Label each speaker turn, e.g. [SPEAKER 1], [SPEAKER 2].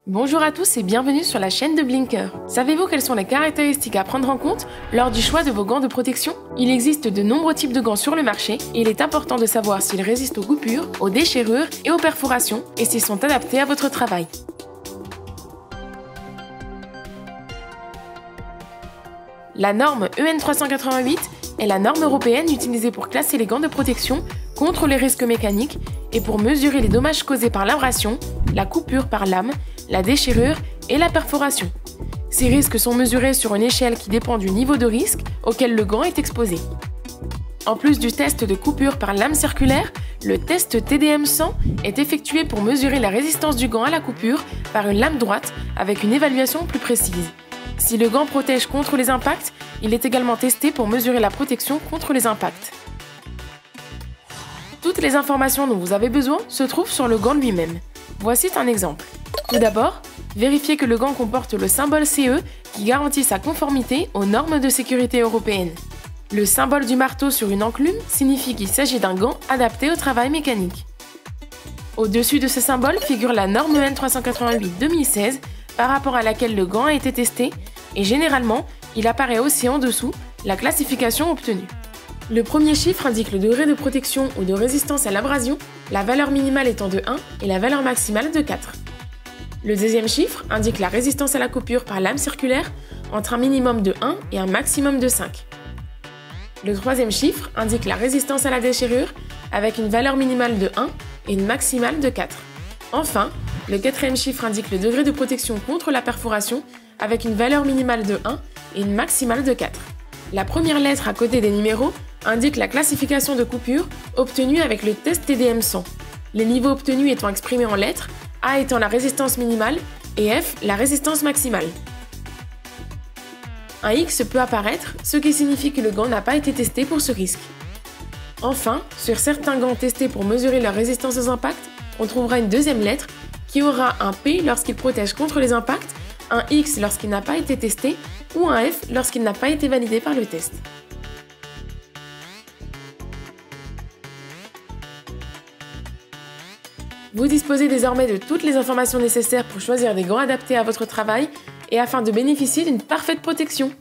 [SPEAKER 1] Bonjour à tous et bienvenue sur la chaîne de Blinker. Savez-vous quelles sont les caractéristiques à prendre en compte lors du choix de vos gants de protection? Il existe de nombreux types de gants sur le marché et il est important de savoir s'ils résistent aux coupures, aux déchirures et aux perforations et s'ils sont adaptés à votre travail. La norme EN 388 est la norme européenne utilisée pour classer les gants de protection contre les risques mécaniques et pour mesurer les dommages causés par l'abrasion, la coupure par lame, la déchirure et la perforation. Ces risques sont mesurés sur une échelle qui dépend du niveau de risque auquel le gant est exposé. En plus du test de coupure par lame circulaire, le test TDM100 est effectué pour mesurer la résistance du gant à la coupure par une lame droite avec une évaluation plus précise. Si le gant protège contre les impacts, il est également testé pour mesurer la protection contre les impacts. Toutes les informations dont vous avez besoin se trouvent sur le gant lui-même. Voici un exemple. Tout d'abord, vérifiez que le gant comporte le symbole CE qui garantit sa conformité aux normes de sécurité européennes. Le symbole du marteau sur une enclume signifie qu'il s'agit d'un gant adapté au travail mécanique. Au-dessus de ce symbole figure la norme EN 388-2016 par rapport à laquelle le gant a été testé et généralement, il apparaît aussi en dessous la classification obtenue. Le premier chiffre indique le degré de protection ou de résistance à l'abrasion, la valeur minimale étant de 1 et la valeur maximale de 4. Le deuxième chiffre indique la résistance à la coupure par lame circulaire entre un minimum de 1 et un maximum de 5. Le troisième chiffre indique la résistance à la déchirure avec une valeur minimale de 1 et une maximale de 4. Enfin, le quatrième chiffre indique le degré de protection contre la perforation avec une valeur minimale de 1 et une maximale de 4. La première lettre à côté des numéros indique la classification de coupure obtenue avec le test TDM100. Les niveaux obtenus étant exprimés en lettres, A étant la résistance minimale et F la résistance maximale. Un X peut apparaître, ce qui signifie que le gant n'a pas été testé pour ce risque. Enfin, sur certains gants testés pour mesurer leur résistance aux impacts, on trouvera une deuxième lettre qui aura un P lorsqu'il protège contre les impacts, un X lorsqu'il n'a pas été testé ou un F lorsqu'il n'a pas été validé par le test. Vous disposez désormais de toutes les informations nécessaires pour choisir des gants adaptés à votre travail et afin de bénéficier d'une parfaite protection.